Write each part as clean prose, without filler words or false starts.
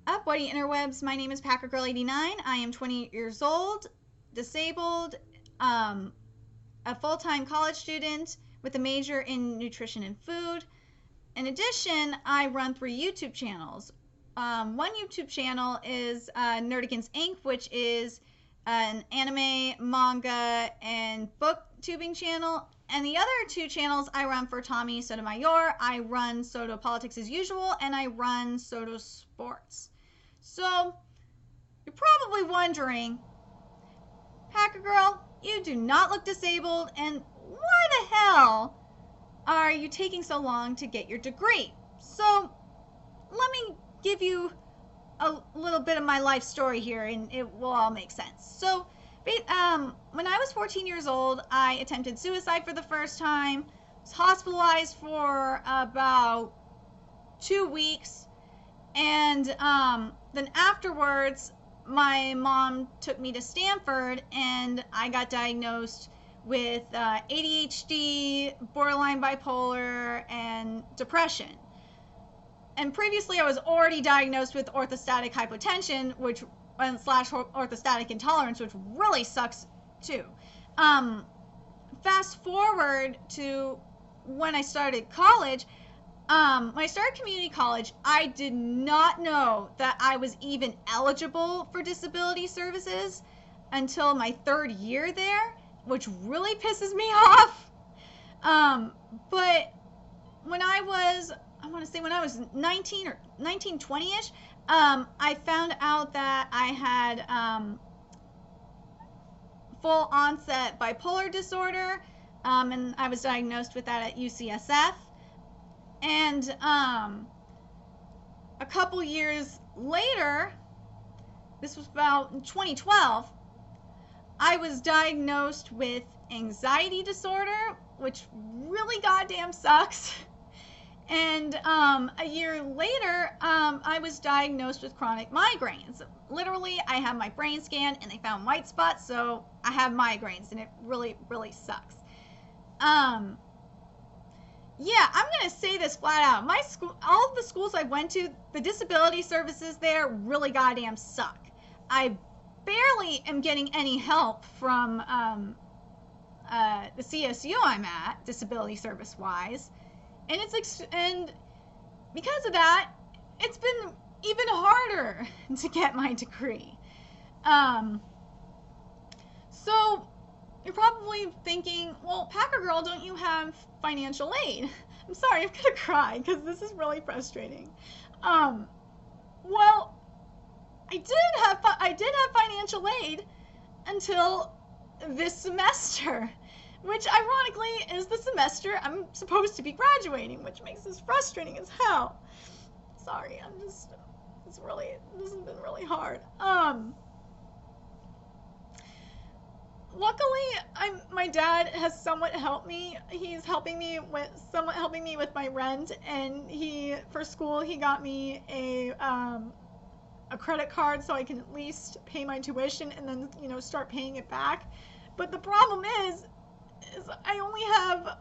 Up, Whitey Interwebs. My name is PackerGirl89. I am 28 years old, disabled, a full-time college student with a major in nutrition and food. In addition, I run 3 YouTube channels. One YouTube channel is Nerdigans Inc., which is an anime, manga, and booktubing channel. And the other 2 channels I run for Tommy Sotomayor. I run Soto Politics as Usual, and I run Soto Sports. So, you're probably wondering, Hacker Girl, you do not look disabled, and why the hell are you taking so long to get your degree? So, let me give you a little bit of my life story here, and it will all make sense. So, when I was 14 years old, I attempted suicide for the first time, was hospitalized for about 2 weeks, and then afterwards, my mom took me to Stanford, and I got diagnosed with ADHD, borderline bipolar, and depression. And previously, I was already diagnosed with orthostatic hypotension, which slash orthostatic intolerance, which really sucks too. Fast forward to when I started college. When I started community college, I did not know that I was even eligible for disability services until my 3rd year there, which really pisses me off. But when I was 19 or 19, 20-ish, I found out that I had full onset bipolar disorder, and I was diagnosed with that at UCSF. And a couple years later, this was about 2012, I was diagnosed with anxiety disorder, which really goddamn sucks. And a year later, I was diagnosed with chronic migraines. Literally, I had my brain scanned and they found white spots, so I have migraines, and it really, really sucks. Yeah, I'm going to say this flat out. My school, all of the schools I went to, the disability services there really goddamn suck. I barely am getting any help from the CSU I'm at, disability service-wise. And because of that, it's been even harder to get my degree. So you're probably thinking, well, Packer Girl, don't you have financial aid? I'm sorry, I'm gonna cry because this is really frustrating. Well, I did have financial aid until this semester, which ironically is the semester I'm supposed to be graduating, which makes this frustrating as hell. Sorry, this has been really hard. Luckily, my dad has somewhat helped me. He's somewhat helping me with my rent, and for school he got me a credit card so I can at least pay my tuition and then start paying it back. But the problem is I only have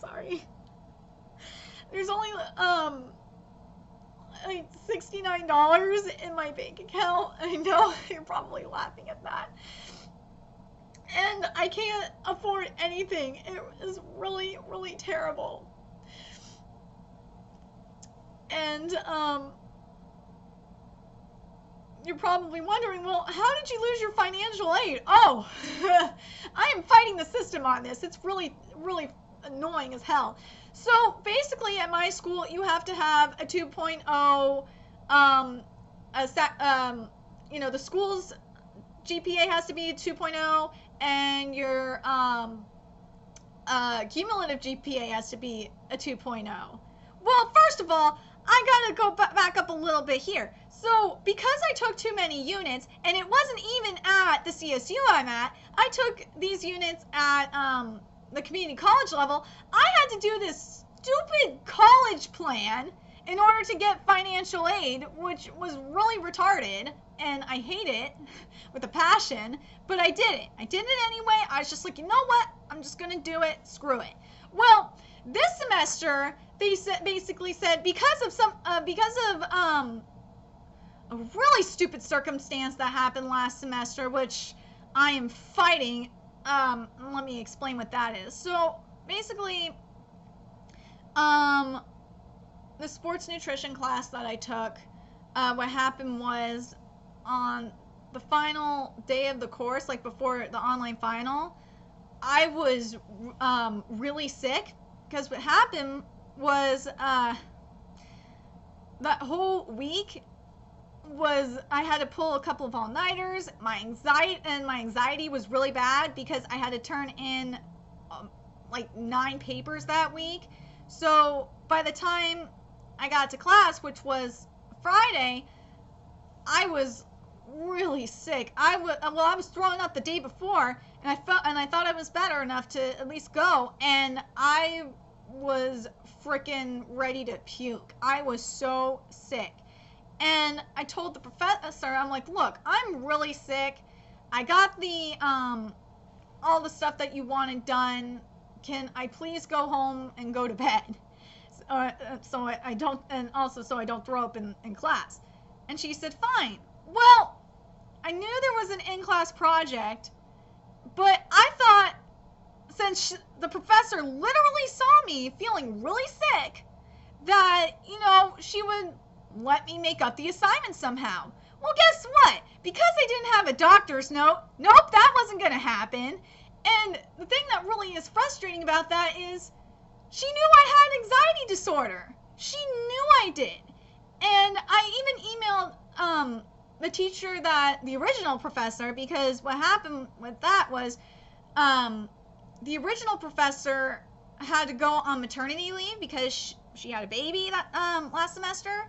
sorry. There's only like $69 in my bank account. I know you're probably laughing at that. And I can't afford anything. It is really, really terrible. And you're probably wondering, well, how did you lose your financial aid? Oh, I am fighting the system on this. It's really, really annoying as hell. So basically at my school, you have to have a 2.0, the school's GPA has to be 2.0, and your cumulative GPA has to be a 2.0. Well, first of all, I gotta go back up a little bit here. So because I took too many units, and it wasn't even at the CSU I'm at, I took these units at the community college level, I had to do this stupid college plan in order to get financial aid, which was really retarded, and I hate it with a passion, but I did it. I did it anyway. I was just like, you know what? I'm just gonna do it. Screw it. Well, this semester, they basically said because of a really stupid circumstance that happened last semester, which I am fighting. Let me explain what that is. So basically, the sports nutrition class that I took, what happened was on the final day of the course, like before the online final, I was really sick, because what happened was that whole week was I had to pull a couple of all-nighters. My anxiety was really bad because I had to turn in like 9 papers that week. So by the time I got to class, which was Friday, I was really sick. I was throwing up the day before, and I thought I was better enough to at least go, and I was freaking ready to puke. I was so sick. And I told the professor, I'm like, look, I'm really sick. I got the all the stuff that you wanted done. Can I please go home and go to bed? So I don't, and also so I don't throw up in class. And she said, fine. Well, I knew there was an in-class project, but I thought, since the professor literally saw me feeling really sick, that, you know, she would let me make up the assignment somehow. Well, guess what? Because I didn't have a doctor's note, nope, that wasn't going to happen. And the thing that really is frustrating about that is she knew I had anxiety disorder. She knew I did. And I even emailed the teacher, that the original professor, because what happened with that was the original professor had to go on maternity leave because she had a baby that last semester,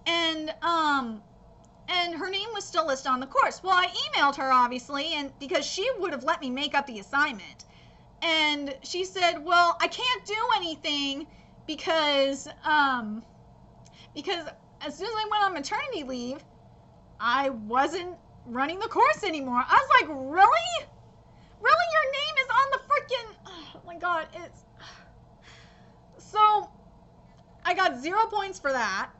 and her name was still listed on the course. Well, I emailed her, obviously, and because she would have let me make up the assignment, and she said, well, I can't do anything because as soon as I went on maternity leave, I wasn't running the course anymore. I was like, really? Really? Your name is on the freaking... Oh my god, it's... So, I got 0 points for that,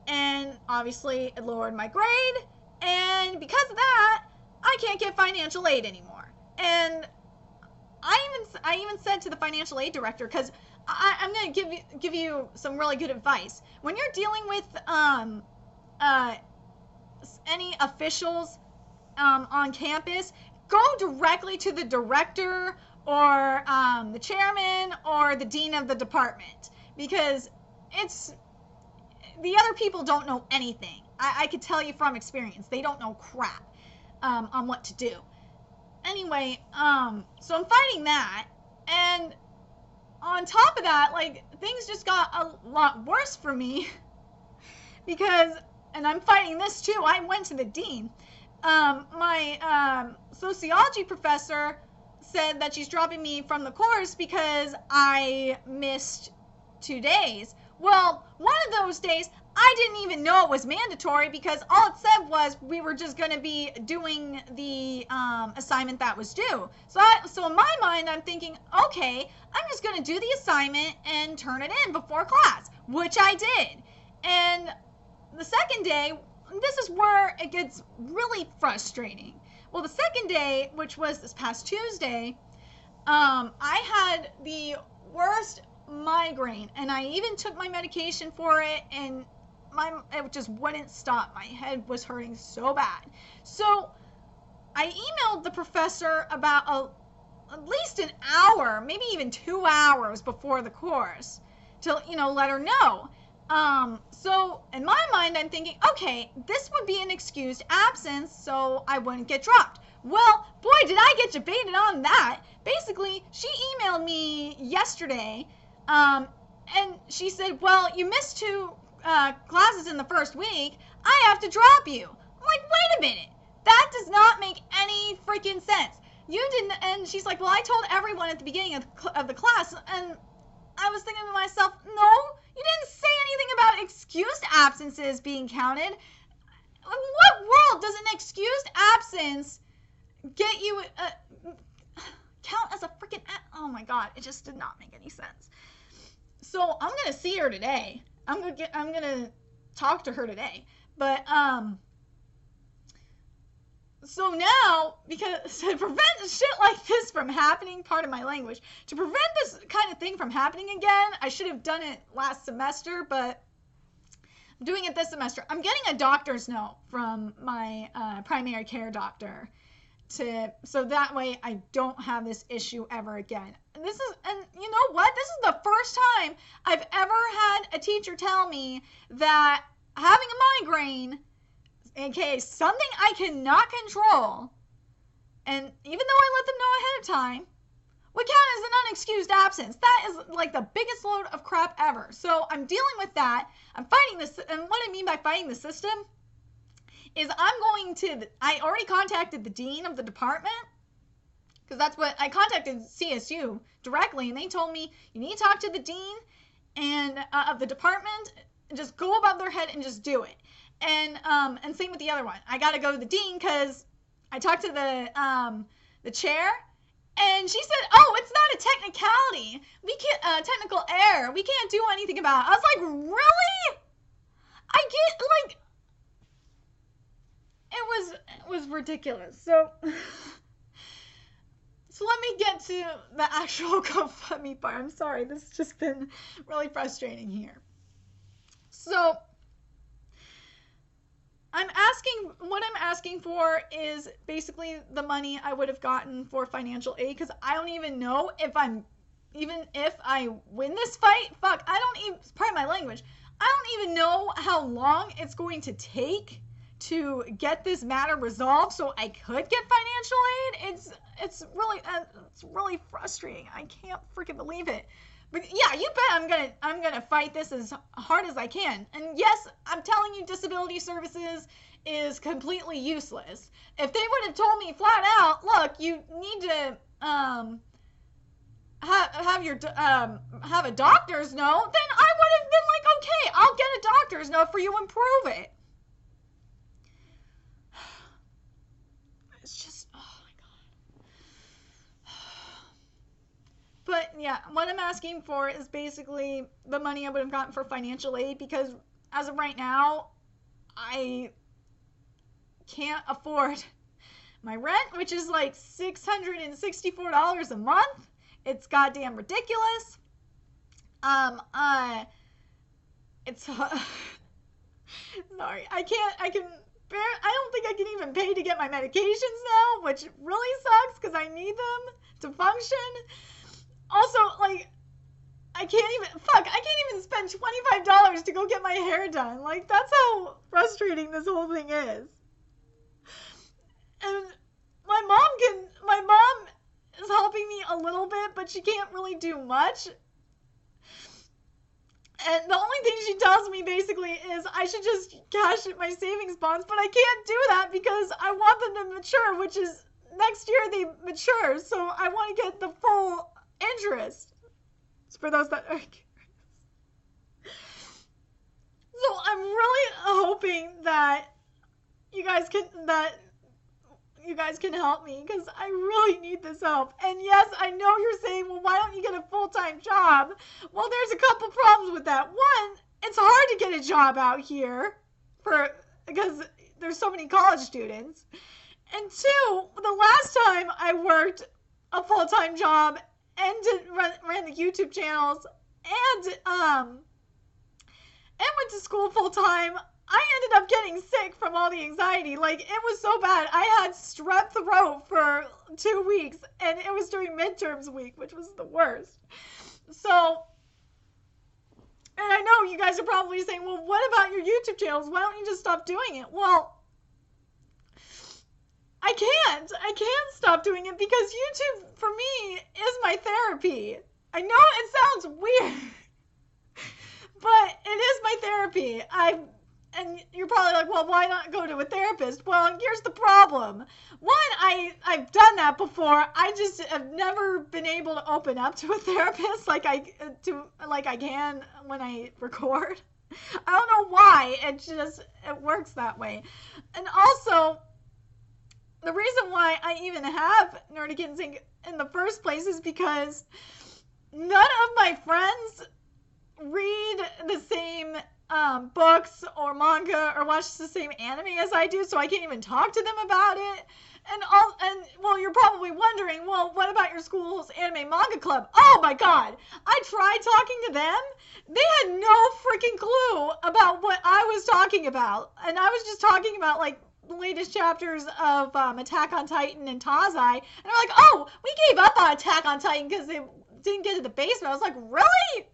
and obviously it lowered my grade, and because of that, I can't get financial aid anymore. And I even said to the financial aid director, because I'm going to give you some really good advice. When you're dealing with any officials on campus, go directly to the director or the chairman or the dean of the department, because the other people don't know anything. I could tell you from experience, they don't know crap on what to do. Anyway, so I'm fighting that, and on top of that, like, things just got a lot worse for me because, and I'm fighting this too, I went to the dean. My sociology professor said that she's dropping me from the course because I missed 2 days. Well, one of those days, I didn't even know it was mandatory because all it said was we were just going to be doing the assignment that was due. So in my mind, I'm thinking, okay, I'm just going to do the assignment and turn it in before class, which I did. And the second day, this is where it gets really frustrating. Well, the second day, which was this past Tuesday, I had the worst migraine, and I even took my medication for it, and it just wouldn't stop. My head was hurting so bad. So I emailed the professor about at least an hour, maybe even 2 hours before the course to, let her know. So in my mind, I'm thinking, okay, this would be an excused absence, so I wouldn't get dropped. Well, boy, did I get debated on that. Basically, she emailed me yesterday, and she said, well, you missed 2 classes in the first week. I have to drop you. I'm like, wait a minute. That does not make any freaking sense. You didn't, and she's like, well, I told everyone at the beginning of the class, and I was thinking to myself, no, you didn't say anything about excused absences being counted. In what world does an excused absence get you count as a freaking... Oh my god, it just did not make any sense. So I'm gonna see her today. I'm gonna talk to her today. But so now, because to prevent shit like this from happening, pardon my language, to prevent this kind of thing from happening again, I should have done it last semester, but I'm doing it this semester. I'm getting a doctor's note from my primary care doctor so that way I don't have this issue ever again. And you know what? This is the first time I've ever had a teacher tell me that having a migraine, in case something I cannot control, and even though I let them know ahead of time, would count as an unexcused absence. That is like the biggest load of crap ever. So I'm dealing with that. I'm fighting this, and what I mean by fighting the system is I already contacted the dean of the department, because that's what, I contacted CSU directly, and they told me, you need to talk to the dean and of the department, and just go above their head and just do it. And same with the other one. I got to go to the dean because I talked to the chair, and she said, oh, it's not a technicality. We can't, technical error. We can't do anything about it. I was like, really? I get, like, it was ridiculous. So let me get to the actual GoFundMe part. I'm sorry, this has just been really frustrating here. So what I'm asking for is basically the money I would have gotten for financial aid, because I don't even know if I win this fight, pardon my language, I don't even know how long it's going to take to get this matter resolved so I could get financial aid. It's really frustrating. I can't freaking believe it. But yeah, you bet I'm gonna fight this as hard as I can. And yes, I'm telling you, disability services is completely useless. If they would have told me flat out, look, you need to have a doctor's note, then I would have been like, okay, I'll get a doctor's note for you and prove it. It's just, oh my god. But yeah, what I'm asking for is basically the money I would have gotten for financial aid, because as of right now, I can't afford my rent, which is like $664 a month. It's goddamn ridiculous. It's sorry, I don't think I can even pay to get my medications now, which really sucks because I need them to function. Also, like, I can't even spend $25 to go get my hair done. Like, that's how frustrating this whole thing is. And my mom is helping me a little bit, but she can't really do much. And the only thing she tells me basically is I should just cash my savings bonds, but I can't do that because I want them to mature, which is next year they mature. So I want to get the full interest. It's for those that are curious. So I'm really hoping that you guys can help me, because I really need this help. And yes, I know you're saying, well, why don't you get a full-time job? Well, there's a couple problems with that. One, it's hard to get a job out here because there's so many college students. And two, the last time I worked a full-time job and ran the YouTube channels and went to school full-time, I ended up getting sick from all the anxiety. Like, it was so bad. I had strep throat for 2 weeks, and it was during midterms week, which was the worst. So, and I know you guys are probably saying, well, what about your YouTube channels? Why don't you just stop doing it? Well, I can't stop doing it because YouTube, for me, is my therapy. I know it sounds weird, but it is my therapy. And you're probably like, well, why not go to a therapist? Well, here's the problem. One, I've done that before. I just have never been able to open up to a therapist like I can when I record. I don't know why. It works that way. And also, the reason why I even have Nerdy Sync in the first place is because none of my friends read the same books or manga or watch the same anime as I do, so I can't even talk to them about it. And well, you're probably wondering, well, what about your school's anime manga club? Oh my god, I tried talking to them. They had no freaking clue about what I was talking about, and I was just talking about like the latest chapters of Attack on Titan and Tazai, and they're like, oh, we gave up on Attack on Titan because they didn't get to the basement. I was like, really?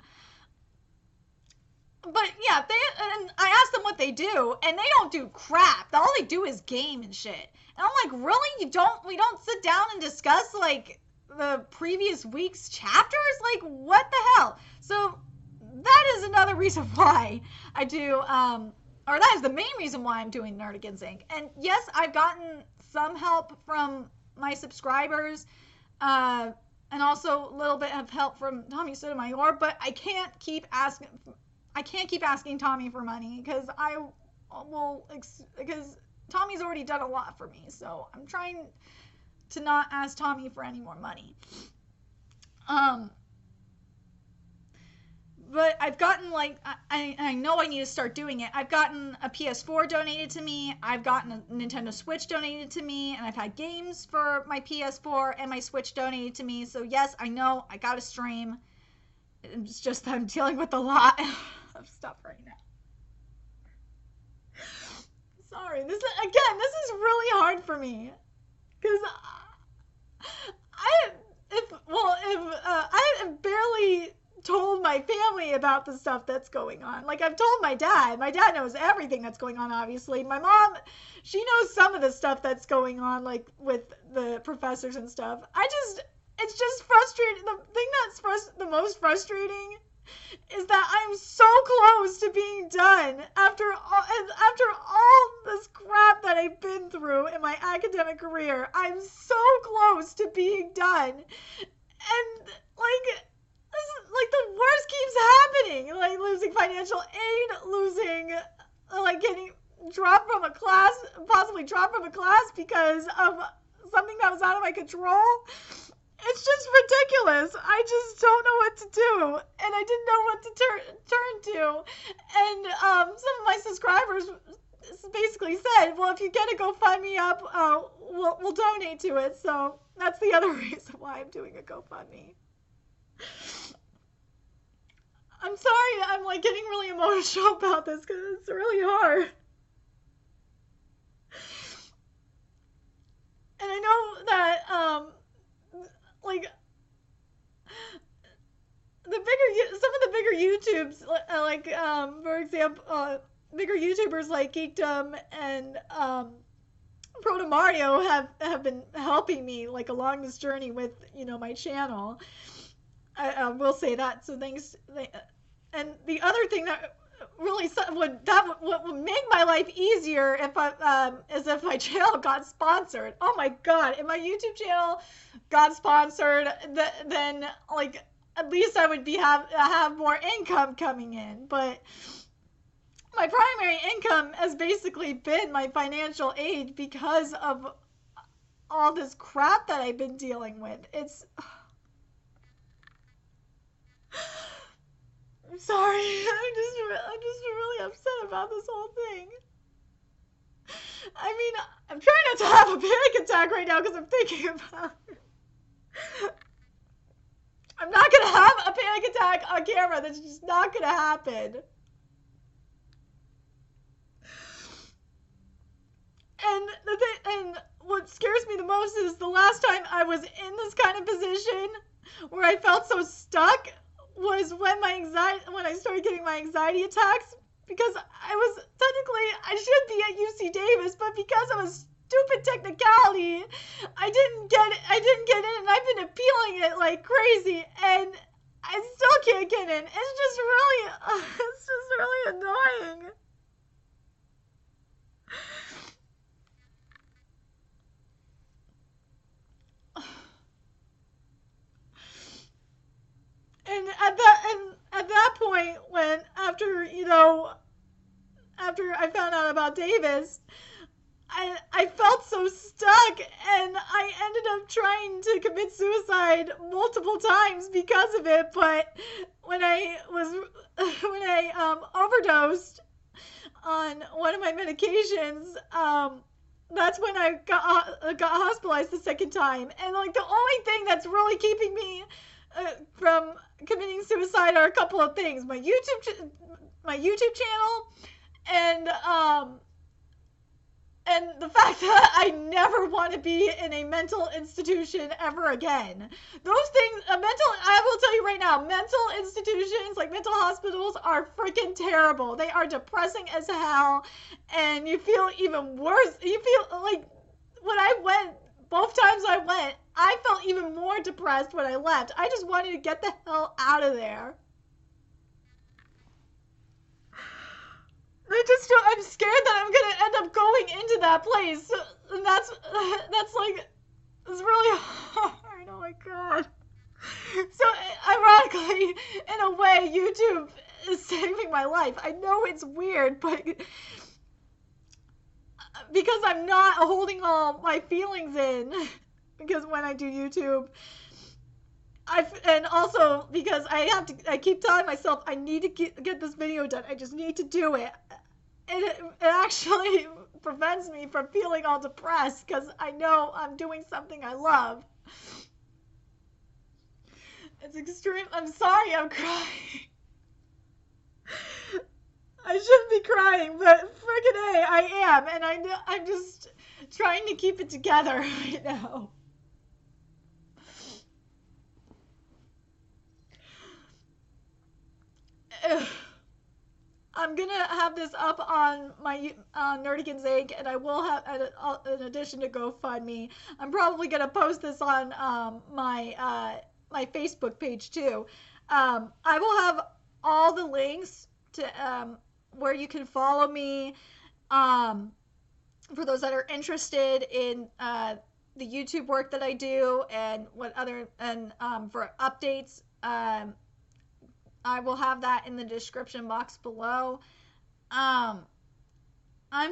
But yeah, and I asked them what they do, and they don't do crap. All they do is game and shit. And I'm like, really? We don't sit down and discuss like the previous week's chapters? Like, what the hell? So that is another reason why I do, or that is the main reason why I'm doing Nerdigans Inc. And yes, I've gotten some help from my subscribers, and also a little bit of help from Tommy Sotomayor, but I can't keep asking Tommy for money because because Tommy's already done a lot for me, so I'm trying to not ask Tommy for any more money. But I've gotten like, I know I need to start doing it. I've gotten a PS4 donated to me, I've gotten a Nintendo Switch donated to me, and I've had games for my PS4 and my Switch donated to me. So yes, I know I gotta stream. It's just that I'm dealing with a lot of stuff right now. Sorry, this is really hard for me, because I have barely told my family about the stuff that's going on. Like, I've told my dad. My dad knows everything that's going on, obviously. My mom, she knows some of the stuff that's going on, like with the professors and stuff. It's just frustrating. The thing that's the most frustrating is that I'm so close to being done after all this crap that I've been through in my academic career. I'm so close to being done, and like the worst keeps happening. Like losing financial aid, losing like getting dropped from a class, possibly dropped from a class because of something that was out of my control. It's just ridiculous. I just don't know what to do, and I didn't know what to turn to. And some of my subscribers basically said, "Well, if you get a GoFundMe up, we'll donate to it." So that's the other reason why I'm doing a GoFundMe. I'm sorry, I'm like getting really emotional about this because it's really hard. And I know that like some of the bigger YouTubes, like for example, bigger YouTubers like Geekdom and Proto Mario have been helping me like along this journey with my channel. I will say that. So thanks. And the other thing that really would make my life easier is if my channel got sponsored. Oh my god, if my YouTube channel got sponsored, then like at least I would have more income coming in. But my primary income has basically been my financial aid because of all this crap that I've been dealing with. I'm sorry. I'm just really upset about this whole thing. I mean, I'm trying not to have a panic attack right now because I'm thinking about it. I'm not gonna have a panic attack on camera. That's just not gonna happen. And what scares me the most is the last time I was in this kind of position where I felt so stuck was when I started getting my anxiety attacks, because I should be at UC Davis, but because of a stupid technicality, I didn't get in, and I've been appealing it like crazy, and I still can't get in. It's just really annoying. And at that point, after I found out about Davis, I felt so stuck, and I ended up trying to commit suicide multiple times because of it. But when I overdosed on one of my medications, that's when I got hospitalized the second time. And like the only thing that's really keeping me from committing suicide are a couple of things: my YouTube channel, and the fact that I never want to be in a mental institution ever again. Those things, I will tell you right now, mental institutions, like mental hospitals, are freaking terrible. They are depressing as hell, and you feel even worse. You feel like when I went, both times I went, I felt even more depressed when I left. I just wanted to get the hell out of there. I'm scared that I'm gonna end up going into that place, and that's like, it's really hard. Oh my god. So ironically, in a way, YouTube is saving my life. I know it's weird, but because I'm not holding all my feelings in, because when I do YouTube, and also because I keep telling myself I need to get this video done. I just need to do it. It actually prevents me from feeling all depressed because I know I'm doing something I love. It's extreme. I'm sorry I'm crying. I shouldn't be crying, but friggin' A, I am, and I know I'm just trying to keep it together right now. I'm gonna have this up on my Nerdigan's Egg, and I will have, in addition to GoFundMe, I'm probably gonna post this on my Facebook page too. I will have all the links to where you can follow me. For those that are interested in the YouTube work that I do and for updates. I will have that in the description box below. I am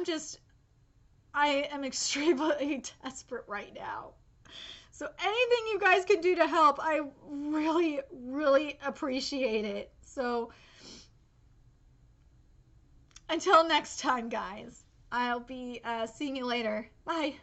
extremely desperate right now. So anything you guys can do to help, I really, really appreciate it. So until next time, guys, I'll be seeing you later. Bye.